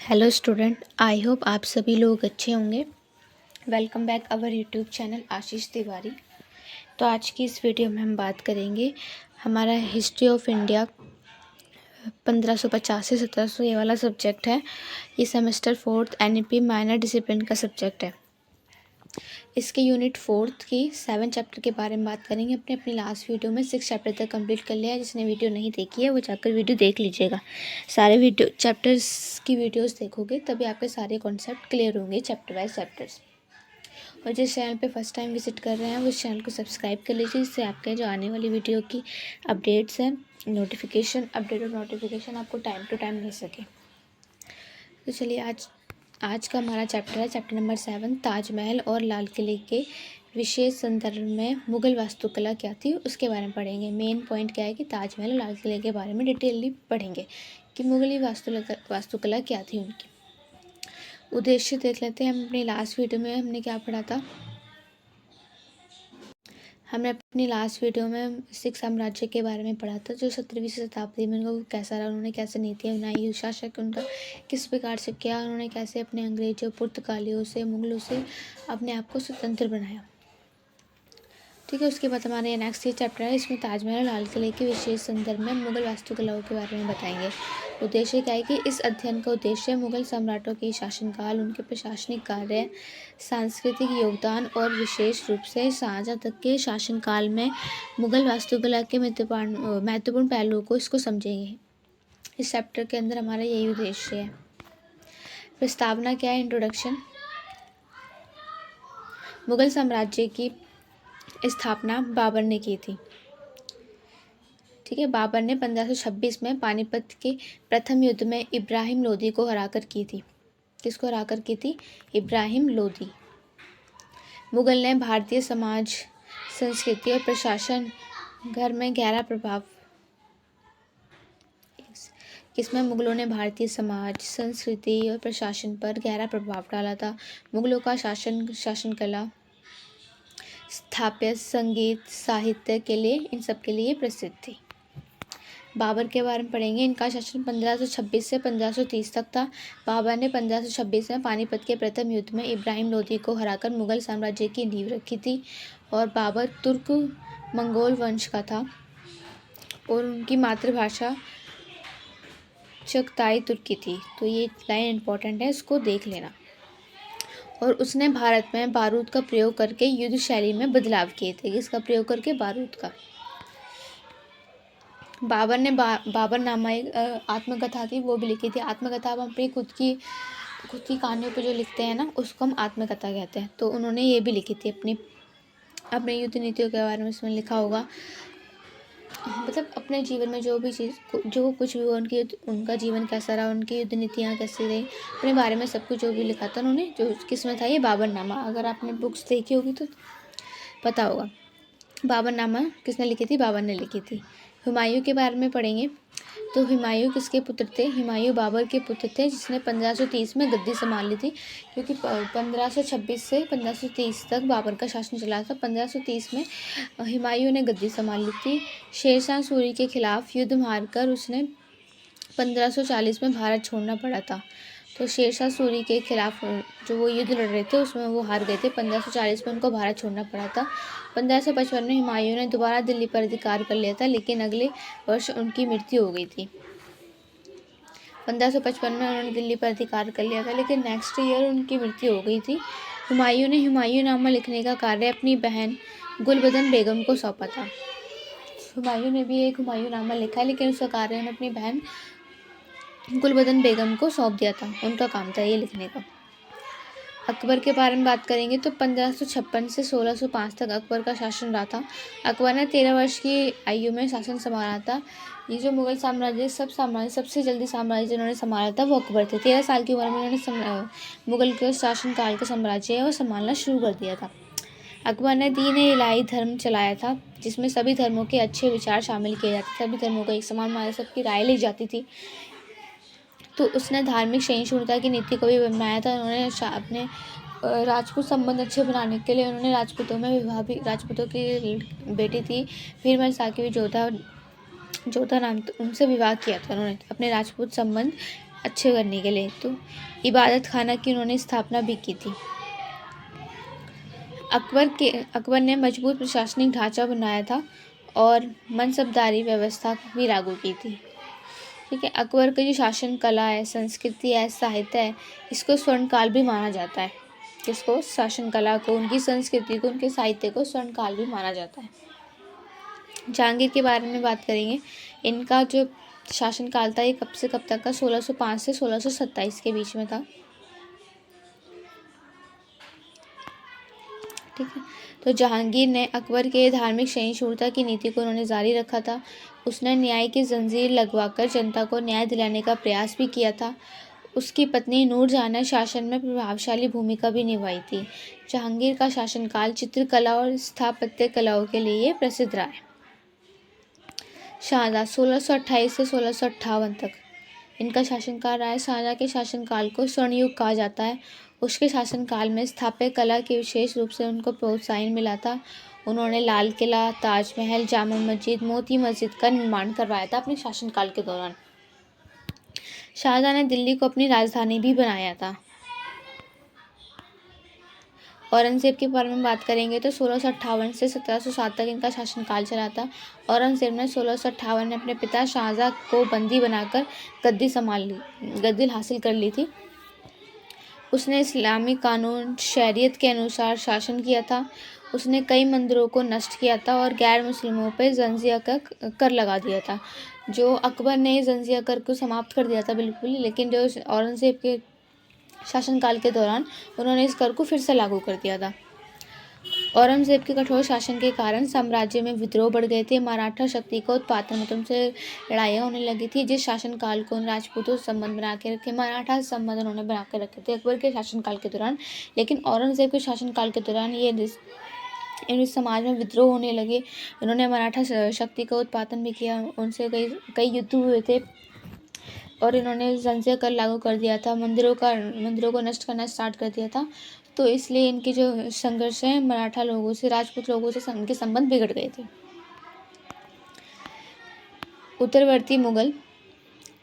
Hello student, I hope आप सभी लोग अच्छे होंगे। Welcome back our YouTube channel Ashish Tiwari. तो आज की इस वीडियो में हम बात करेंगे हमारा हिस्ट्री ऑफ इंडिया 1550 से 1700, ये वाला सब्जेक्ट है। ये semester 4th NEP minor discipline का सब्जेक्ट है। इसके यूनिट 4th की 7 चैप्टर के बारे में बात करेंगे। अपनी लास्ट वीडियो में 6 चैप्टर तक कंप्लीट कर लिया है। जिसने वीडियो नहीं देखी है वो जाकर वीडियो देख लीजिएगा। सारे वीडियो चैप्टर्स की वीडियोस देखोगे तभी आपके सारे कॉन्सेप्ट क्लियर होंगे, चैप्टर वाइज चैप्टर्स। और जिस चैनल पे फर्स्ट टाइम विजिट कर रहे हैं वो इस चैनल को सब्सक्राइब कर लीजिए, जिससे आपके जो आने वाली वीडियो की अपडेट्स हैं, अपडेट और नोटिफिकेशन आपको टाइम टू टाइम मिल सके। तो चलिए आज का हमारा चैप्टर है चैप्टर नंबर 7, ताजमहल और लाल किले के विशेष संदर्भ में मुग़ल वास्तुकला क्या थी उसके बारे में पढ़ेंगे। मेन पॉइंट क्या है कि ताजमहल और लाल किले के बारे में डिटेलली पढ़ेंगे कि मुग़ली वास्तुकला क्या थी, उनकी उद्देश्य देख लेते हैं। हम अपनी लास्ट वीडियो में हमने क्या पढ़ा था। हमने अपनी लास्ट वीडियो में सिख साम्राज्य के बारे में पढ़ा था, जो 17वीं शताब्दी में उनको कैसा रहा, उन्होंने कैसे नीतियाँ बनाई, शासक उनका किस प्रकार से किया, उन्होंने कैसे अपने अंग्रेजों, पुर्तगालियों से, मुगलों से अपने आप को स्वतंत्र बनाया। ठीक है, उसके बाद हमारे नेक्स्ट ये चैप्टर है, इसमें ताजमहल और लाल किले के विशेष संदर्भ में मुगल वास्तुकलाओं के बारे में बताएंगे। उद्देश्य क्या है कि इस अध्ययन का उद्देश्य मुगल सम्राटों के शासनकाल, उनके प्रशासनिक कार्य, सांस्कृतिक योगदान और विशेष रूप से शाहजहाँ तक के शासनकाल में मुगल वास्तुकला के महत्वपूर्ण पहलुओं को इसको समझेंगे। इस चैप्टर के अंदर हमारा यही उद्देश्य है। प्रस्तावना क्या है, इंट्रोडक्शन। मुगल साम्राज्य की स्थापना बाबर ने की थी। ठीक है, बाबर ने 1526 में पानीपत के प्रथम युद्ध में इब्राहिम लोदी को हराकर की थी। किसको हराकर की थी? इब्राहिम लोदी। मुगल ने भारतीय समाज, संस्कृति और प्रशासन घर में गहरा प्रभाव, किसमें मुगलों ने भारतीय समाज, संस्कृति और प्रशासन पर गहरा प्रभाव डाला था। मुगलों का शासन कला, स्थापत्य, संगीत, साहित्य के लिए, इन सब के लिए प्रसिद्ध थी। बाबर के बारे में पढ़ेंगे। इनका शासन 1526 से 1530 तक था। बाबर ने 1526 में पानीपत के प्रथम युद्ध में इब्राहिम लोदी को हराकर मुगल साम्राज्य की नींव रखी थी। और बाबर तुर्क मंगोल वंश का था और उनकी मातृभाषा चगताई तुर्की थी। तो ये लाइन इंपॉर्टेंट है, इसको देख लेना। और उसने भारत में बारूद का प्रयोग करके युद्ध शैली में बदलाव किए थे। किसका प्रयोग करके? बारूद का। बाबर ने बाबरनामा एक आत्मकथा थी, वो भी लिखी थी। आत्मकथा हम अपनी खुद की कहानियों पे जो लिखते हैं ना, उसको हम आत्मकथा कहते हैं। तो उन्होंने ये भी लिखी थी अपने युद्ध नीतियों के बारे में। इसमें लिखा होगा, मतलब अपने जीवन में जो भी चीज़, जो कुछ भी हुआ, उनका जीवन कैसा रहा, उनकी युद्ध नीतियाँ कैसी रही, अपने बारे में सब कुछ जो भी लिखा था उन्होंने। जो किसमें था? ये बाबरनामा। अगर आपने बुक्स देखी होगी तो पता होगा। बाबरनामा किसने लिखी थी? बाबर ने लिखी थी। हुमायूं के बारे में पढ़ेंगे। तो हुमायूं किसके पुत्र थे? हुमायूं बाबर के पुत्र थे, जिसने 1530 में गद्दी संभाल ली थी। क्योंकि 1526 से 1530 तक बाबर का शासन चला था। 1530 में हुमायूं ने गद्दी संभाल ली थी। शेरशाह सूरी के खिलाफ युद्ध हारकर उसने 1540 में भारत छोड़ना पड़ा था। तो शेरशाह सूरी के खिलाफ जो वो युद्ध लड़ रहे थे उसमें वो हार गए थे। 1540 में उनको भारत छोड़ना पड़ा था। 1555 में हुमायूं ने दोबारा दिल्ली पर अधिकार कर लिया था, लेकिन अगले वर्ष उनकी मृत्यु हो गई थी। 1555 में उन्होंने दिल्ली पर अधिकार कर लिया था, लेकिन नेक्स्ट ईयर उनकी मृत्यु हो गई थी। हुमायूं ने हुमायूंनामा लिखने का कार्य अपनी बहन गुलबदन बेगम को सौंपा था। हुमायूं ने भी एक हुमायूंनामा लिखा है, लेकिन उसका कार्य उन्होंने अपनी बहन गुलबदन बेगम को सौंप दिया था। उनका काम था ये लिखने का। अकबर के बारे में बात करेंगे तो 1556 से 1605 तक अकबर का शासन रहा था। अकबर ने 13 वर्ष की आयु में शासन संभाला था। ये जो मुगल साम्राज्य, सबसे जल्दी साम्राज्य जिन्होंने संभाला था वो अकबर थे। 13 साल की उम्र में उन्होंने मुगल के शासनकाल का साम्राज्य है वो संभालना शुरू कर दिया था। अकबर ने दीन इलाही धर्म चलाया था, जिसमें सभी धर्मों के अच्छे विचार शामिल किए जाते थे। सभी धर्मों को एक समान माना, सबकी राय ली जाती थी। तो उसने धार्मिक सहिष्णुता की नीति को भी बनाया था। उन्होंने अपने राजपूत संबंध अच्छे बनाने के लिए उन्होंने राजपूतों में विवाह भी, राजपूतों की बेटी थी फिर साकिब जोधा नाम, उनसे विवाह किया था उन्होंने। अपने राजपूत संबंध अच्छे करने के लिए। तो इबादत खाना की उन्होंने स्थापना भी की थी। अकबर ने मजबूत प्रशासनिक ढांचा बनाया था और मनसबदारी व्यवस्था भी लागू की थी। ठीक है, अकबर की जो शासन कला है, संस्कृति है, साहित्य है, इसको स्वर्ण काल भी माना जाता है। किसको? शासन कला को, उनकी संस्कृति को, उनके साहित्य को स्वर्ण काल भी माना जाता है। जहांगीर के बारे में बात करेंगे। इनका जो शासन काल था ये कब से कब तक का? 1605 से 1627 के बीच में था। ठीक है, तो जहांगीर ने अकबर के धार्मिक सहिष्णुता की नीति को उन्होंने जारी रखा था। उसने न्याय की जंजीर लगवाकर जनता को न्याय दिलाने का प्रयास भी किया था। उसकी पत्नी नूरजहां ने शासन में प्रभावशाली भूमिका भी निभाई थी। जहांगीर का शासनकाल चित्रकला और स्थापत्य कलाओं के लिए प्रसिद्ध रहा है। शाहजहाँ 1628 से 1658 तक इनका शासनकाल रहा है। शाहजहाँ के शासनकाल को स्वर्ण युग कहा जाता है। उसके शासनकाल में स्थापत्य कला के विशेष रूप से उनको प्रोत्साहन मिला था। उन्होंने लाल किला, ताजमहल, जामा मस्जिद, मोती मस्जिद का निर्माण करवाया था अपने शासनकाल के दौरान। शाहजहाँ ने दिल्ली को अपनी राजधानी भी बनाया था। औरंगजेब के बारे में बात करेंगे तो 1658 से 1707 तक इनका शासनकाल चला था। औरंगजेब ने 1658 में अपने पिता शाहजहाँ को बंदी बनाकर गद्दी हासिल कर ली थी। उसने इस्लामी कानून शरीयत के अनुसार शासन किया था। उसने कई मंदिरों को नष्ट किया था और गैर मुस्लिमों पर जंजिया का कर लगा दिया था। जो अकबर ने जंजिया कर को समाप्त कर दिया था बिल्कुल, लेकिन जो औरंगजेब के शासनकाल के दौरान उन्होंने इस कर को फिर से लागू कर दिया था। औरंगजेब के कठोर शासन के कारण साम्राज्य में विद्रोह बढ़ गए थे। मराठा शक्ति को उत्पादन मतलब से लड़ाइयाँ होने लगी थी। जिस शासनकाल को राजपूतों से संबंध बना के रखे, मराठा से संबंध उन्होंने बना के रखे थे अकबर के शासनकाल के दौरान। लेकिन औरंगजेब के शासनकाल के दौरान ये समाज में विद्रोह होने लगे। इन्होंने मराठा शक्ति का उत्पादन भी किया, उनसे कई युद्ध हुए थे और इन्होंने जंजिया कर लागू कर दिया था। मंदिरों को नष्ट करना स्टार्ट कर दिया था। तो इसलिए इनके जो संघर्ष है मराठा लोगों से, राजपूत लोगों से इनके संबंध बिगड़ गए थे। उत्तरवर्ती मुगल।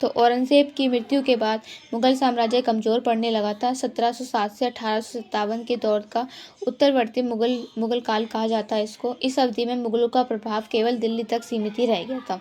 तो औरंगजेब की मृत्यु के बाद मुगल साम्राज्य कमज़ोर पड़ने लगा था। 1707 से 1857 के दौर का उत्तरवर्ती मुगल काल कहा जाता है इसको। इस अवधि में मुगलों का प्रभाव केवल दिल्ली तक सीमित ही रह गया था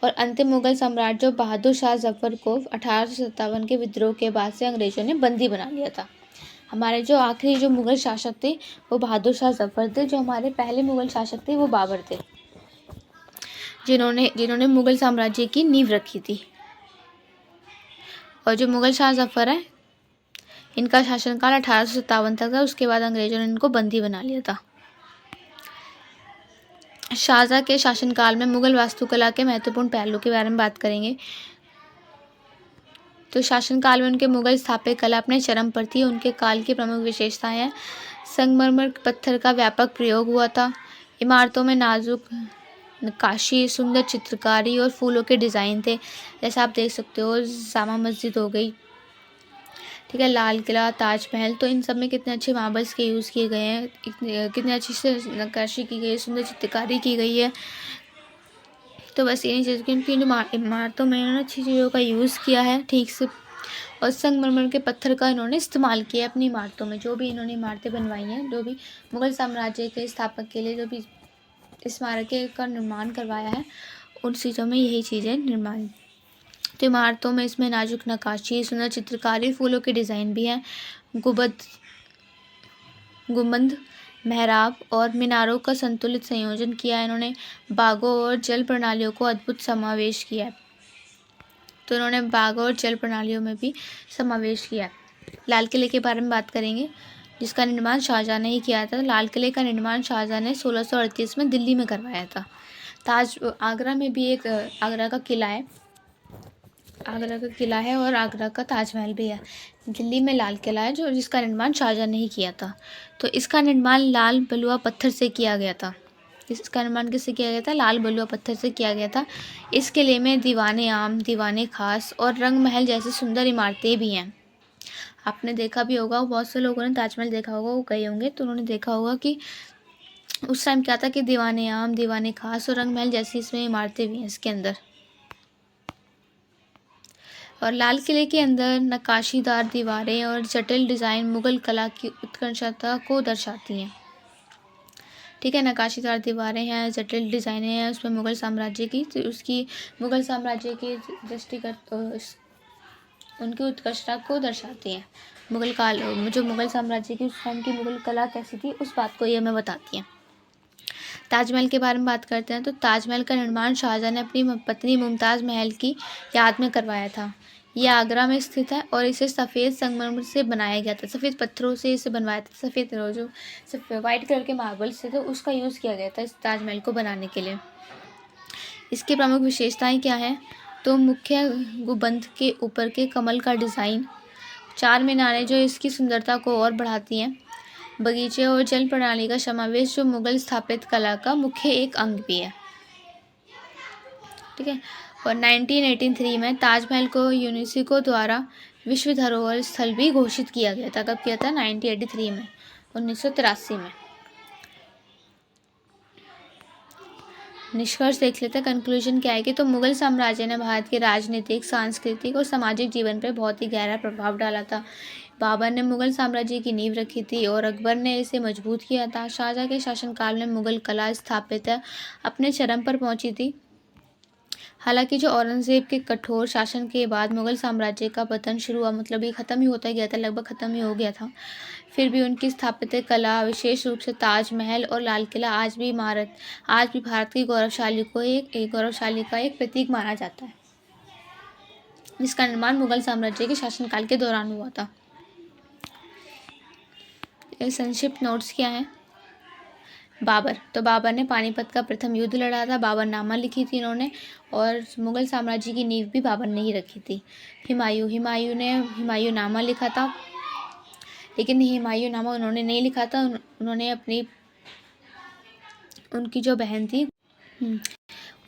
और अंतिम मुगल सम्राट जो बहादुर शाह जफर को 1857 के विद्रोह के बाद से अंग्रेजों ने बंदी बना लिया था। हमारे जो आखिरी जो मुगल शासक थे वो बहादुर शाह जफर थे। जो हमारे पहले मुगल शासक थे वो बाबर थे, जिन्होंने मुगल साम्राज्य की नींव रखी थी। और जो मुगल शाह जफर है इनका शासनकाल 1857 तक था। उसके बाद अंग्रेजों ने इनको बंदी बना लिया था। शाहजहाँ के शासनकाल में मुगल वास्तुकला के महत्वपूर्ण पहलू के बारे में बात करेंगे। तो शासनकाल में उनके मुगल स्थापत्य कला अपने चरम पर थी। उनके काल की प्रमुख विशेषताएं हैं। संगमरमर पत्थर का व्यापक प्रयोग हुआ था। इमारतों में नाजुक नक्काशी, सुंदर चित्रकारी और फूलों के डिज़ाइन थे। जैसा आप देख सकते हो जामा मस्जिद हो गई, ठीक है, लाल किला, ताजमहल, तो इन सब में कितने अच्छे मार्बल्स के यूज़ किए गए हैं, कितने अच्छी से नक्काशी की गई है, सुंदर चित्रकारी की गई है। तो बस इन्हीं चीज़ की इनकी इमारतों में इन्होंने अच्छी चीज़ों का यूज़ किया है ठीक से। और संगमरमर के पत्थर का इन्होंने इस्तेमाल किया है अपनी इमारतों में। जो भी इन्होंने इमारतें बनवाई हैं, जो भी मुगल साम्राज्य के स्थापक के लिए जो भी स्मारक का निर्माण करवाया है, उन चीज़ों में यही चीज़ें निर्माण। तो इमारतों में इसमें नाजुक नक्काशी, सुंदर चित्रकारी, फूलों के डिज़ाइन भी हैं। गुंबद, मेहराब और मीनारों का संतुलित संयोजन किया है इन्होंने। बागों और जल प्रणालियों को अद्भुत समावेश किया है। तो इन्होंने बागों और जल प्रणालियों में भी समावेश किया है। लाल किले के बारे में बात करेंगे, जिसका निर्माण शाहजहाँ ने ही किया था। लाल किले का निर्माण शाहजहाँ ने 1638 में दिल्ली में करवाया था। आगरा में भी एक आगरा का किला है और आगरा का ताजमहल भी है। दिल्ली में लाल किला है जिसका निर्माण शाहजहाँ ने ही किया था। तो इसका निर्माण लाल बलुआ पत्थर से किया गया था। इसका निर्माण किससे किया गया था? लाल बलुआ पत्थर से किया गया था। इस किले में दीवाने आम, दीवाने खास और रंग महल जैसी सुंदर इमारतें भी हैं। आपने देखा भी होगा, बहुत से लोगों ने ताजमहल देखा होगा, वो गए होंगे तो उन्होंने देखा होगा कि उस टाइम क्या था कि दीवाने आम, दीवाने खास और रंग महल जैसी इसमें इमारतें भी हैं इसके अंदर। और लाल किले के अंदर नक्काशीदार दीवारें और जटिल डिज़ाइन मुग़ल कला की उत्कृष्टता को दर्शाती हैं। ठीक है, नक्काशीदार दीवारें हैं, जटिल डिज़ाइनें हैं उसमें मुग़ल साम्राज्य की, तो उसकी मुग़ल साम्राज्य की दृष्टिगत उनकी उत्कृष्टता को दर्शाती हैं। मुग़ल काल जो मुग़ल साम्राज्य की उस टाइम की मुग़ल कला कैसी थी उस बात को ये हमें बताती हैं। ताजमहल के बारे में बात करते हैं तो ताजमहल का निर्माण शाहजहाँ ने अपनी पत्नी मुमताज़ महल की याद में करवाया था। यह आगरा में स्थित है और इसे सफ़ेद संगमरमर से बनाया गया था। सफ़ेद पत्थरों से इसे बनवाया था। सफ़ेद जो वाइट कलर के मार्बल से तो उसका यूज़ किया गया था इस ताजमहल को बनाने के लिए। इसकी प्रमुख विशेषताएं क्या हैं? तो मुख्य गुंबद के ऊपर के कमल का डिज़ाइन, 4 मीनारें जो इसकी सुंदरता को और बढ़ाती हैं, बगीचे और जल प्रणाली का समावेश जो मुग़ल स्थापत्य कला का मुख्य एक अंग भी है। ठीक है, और 1983 में ताजमहल को यूनेस्को द्वारा विश्व धरोहर स्थल भी घोषित किया गया था। कब किया था? 1983 में, 1983 में। निष्कर्ष देख लेते हैं, कंक्लूजन क्या है कि तो मुग़ल साम्राज्य ने भारत के राजनीतिक, सांस्कृतिक और सामाजिक जीवन पर बहुत ही गहरा प्रभाव डाला था। बाबर ने मुग़ल साम्राज्य की नींव रखी थी और अकबर ने इसे मजबूत किया था। शाहजहाँ के शासनकाल में मुग़ल कला स्थापत्य अपने चरम पर पहुंची थी। हालांकि जो औरंगज़ेब के कठोर शासन के बाद मुग़ल साम्राज्य का पतन शुरू हुआ, मतलब ये ख़त्म ही होता गया था, लगभग ख़त्म ही हो गया था, फिर भी उनकी स्थापत्य कला, विशेष रूप से ताजमहल और लाल किला आज भी भारत की गौरवशाली का एक प्रतीक माना जाता है, जिसका निर्माण मुग़ल साम्राज्य के शासनकाल के दौरान हुआ था। संक्षिप्त नोट्स क्या हैं? बाबर ने पानीपत का प्रथम युद्ध लड़ा था। बाबरनामा लिखी थी इन्होंने, और मुग़ल साम्राज्य की नींव भी बाबर ने ही रखी थी। हुमायूं ने हुमायूंनामा लिखा था, लेकिन हुमायूंनामा उन्होंने नहीं लिखा था। उन्होंने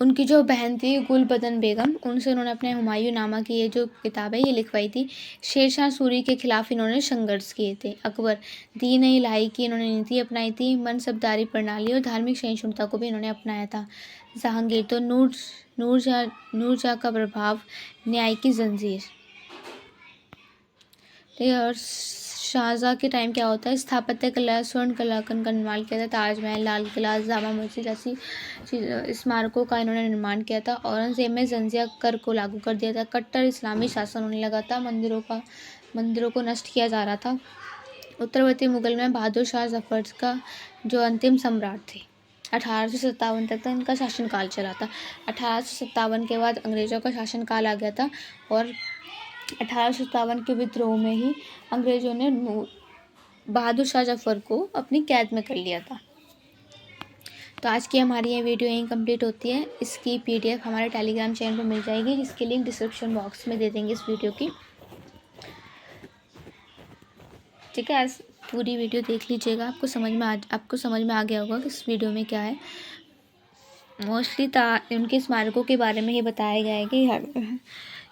उनकी जो बहन थी गुलबदन बेगम, उनसे उन्होंने अपने हुमायूंनामा की ये जो किताब है ये लिखवाई थी। शेरशाह सूरी के खिलाफ इन्होंने संघर्ष किए थे। अकबर, दीन इलाही की इन्होंने नीति अपनाई थी। मनसबदारी प्रणाली और धार्मिक सहिष्णुता को भी इन्होंने अपनाया था। जहांगीर, तो नूरजहाँ का प्रभाव, न्याय की जंजीर। और शाहजहाँ के टाइम क्या होता है? स्थापत्य कला, स्वर्ण कला का निर्माण किया था। ताजमहल, लाल किला, जामा मस्जिद जैसी स्मारकों का इन्होंने निर्माण किया था। औरंगजेब में जजिया कर को लागू कर दिया था। कट्टर इस्लामी शासन होने लगा था। मंदिरों को नष्ट किया जा रहा था। उत्तरवर्ती मुगल में बहादुर शाह जफर का जो अंतिम सम्राट थे, 1857 तक इनका शासनकाल चला था। 1857 के बाद अंग्रेज़ों का शासनकाल आ गया था और 1857 के विद्रोह में ही अंग्रेज़ों ने बहादुर शाह जफर को अपनी कैद में कर लिया था। तो आज की हमारी ये वीडियो यहीं कंप्लीट होती है। इसकी PDF हमारे टेलीग्राम चैनल पर मिल जाएगी, जिसकी लिंक डिस्क्रिप्शन बॉक्स में दे देंगे इस वीडियो की। ठीक है, आज पूरी वीडियो देख लीजिएगा, आपको समझ में आ गया होगा कि इस वीडियो में क्या है। मोस्टली उनके स्मारकों के बारे में ही बताया गया है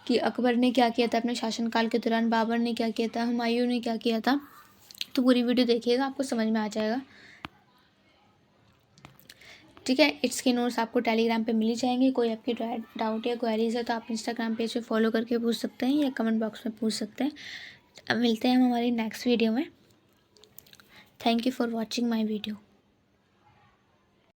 कि अकबर ने क्या किया था अपने शासनकाल के दौरान, बाबर ने क्या किया था, हुमायूं ने क्या किया था। तो पूरी वीडियो देखिएगा, आपको समझ में आ जाएगा। ठीक है, इसके नोट्स आपको टेलीग्राम पे मिल ही जाएंगे। कोई आपकी डाउट या क्वेरीज है तो आप इंस्टाग्राम पेज पे फॉलो करके पूछ सकते हैं या कमेंट बॉक्स में पूछ सकते हैं। अब मिलते हैं हम हमारी नेक्स्ट वीडियो में। Thank you for watching my video.